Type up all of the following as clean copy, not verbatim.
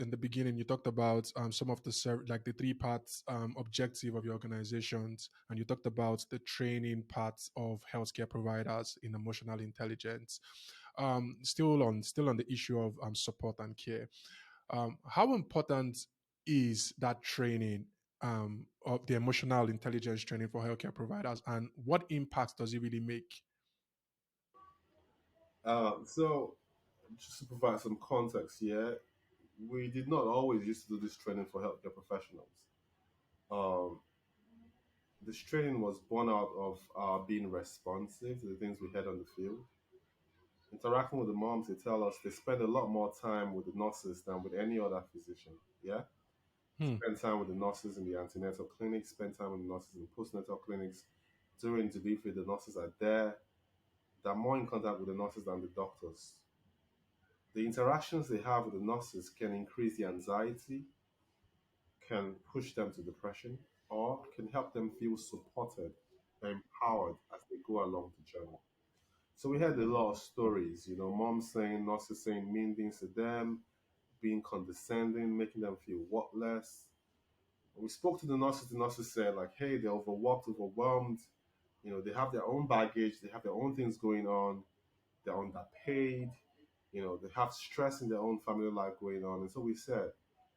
in the beginning, you talked about some of the like the three parts objective of your organizations, and you talked about the training parts of healthcare providers in emotional intelligence. Still on the issue of support and care. How important is that training of the emotional intelligence training for healthcare providers, and what impact does it really make? So, just to provide some context here, we did not always used to do this training for healthcare professionals. Um, this training was born out of being responsive to the things we had on the field. Interacting with the moms, they tell us they spend a lot more time with the nurses than with any other physician. Yeah, Hmm. spend time with the nurses in the antenatal clinics, spend time with the nurses in postnatal clinics. During delivery, the nurses are there. They're more in contact with the nurses than the doctors. The interactions they have with the nurses can increase the anxiety, can push them to depression, or can help them feel supported and empowered as they go along the journey. So we heard a lot of stories, moms saying, nurses saying mean things to them, being condescending, making them feel worthless. We spoke to the nurses said like, hey, they're overworked, overwhelmed, they have their own baggage, they have their own things going on, they're underpaid, they have stress in their own family life going on. And so we said,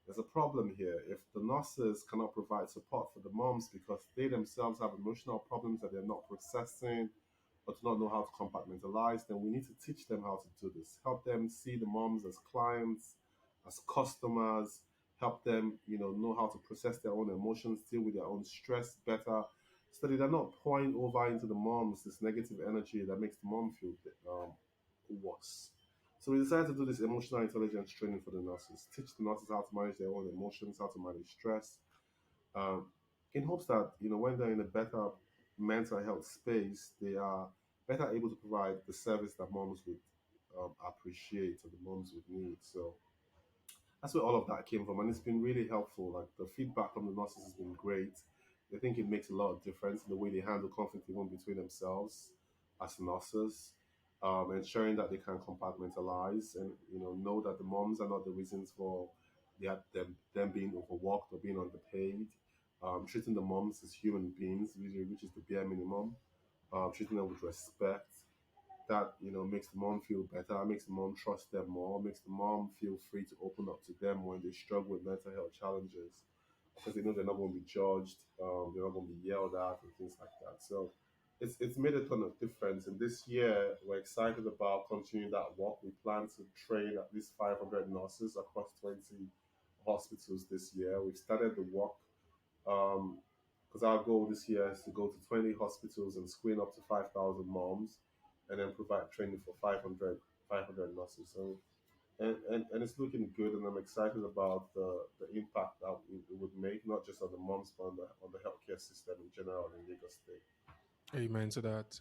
there's a problem here. If the nurses cannot provide support for the moms because they themselves have emotional problems that they're not processing or do not know how to compartmentalize, then we need to teach them how to do this. Help them see the moms as clients, as customers, help them, know how to process their own emotions, deal with their own stress better, so that they're not pouring over into the moms this negative energy that makes the mom feel worse. So we decided to do this emotional intelligence training for the nurses, teach the nurses how to manage their own emotions, how to manage stress, um, in hopes that when they're in a better mental health space, they are better able to provide the service that moms would appreciate or the moms would need. So that's where all of that came from, and it's been really helpful. Like the feedback from the nurses has been great. I think it makes a lot of difference in the way they handle conflict even between themselves as nurses, ensuring that they can compartmentalize and know that the moms are not the reasons for them being overworked or being underpaid. Treating the moms as human beings, which is the bare minimum. Treating them with respect, that makes the mom feel better, makes the mom trust them more, makes the mom feel free to open up to them when they struggle with mental health challenges because they know they're not going to be judged, they're not going to be yelled at and things like that. So it's made a ton of difference. And this year we're excited about continuing that work. We plan to train at least 500 nurses across 20 hospitals this year. We've started the work because our goal this year is to go to 20 hospitals and screen up to 5,000 moms and then provide training for 500 nurses. So, and it's looking good, and I'm excited about the impact that it would make, not just on the moms, but on the healthcare system in general in Lagos State. Amen to that.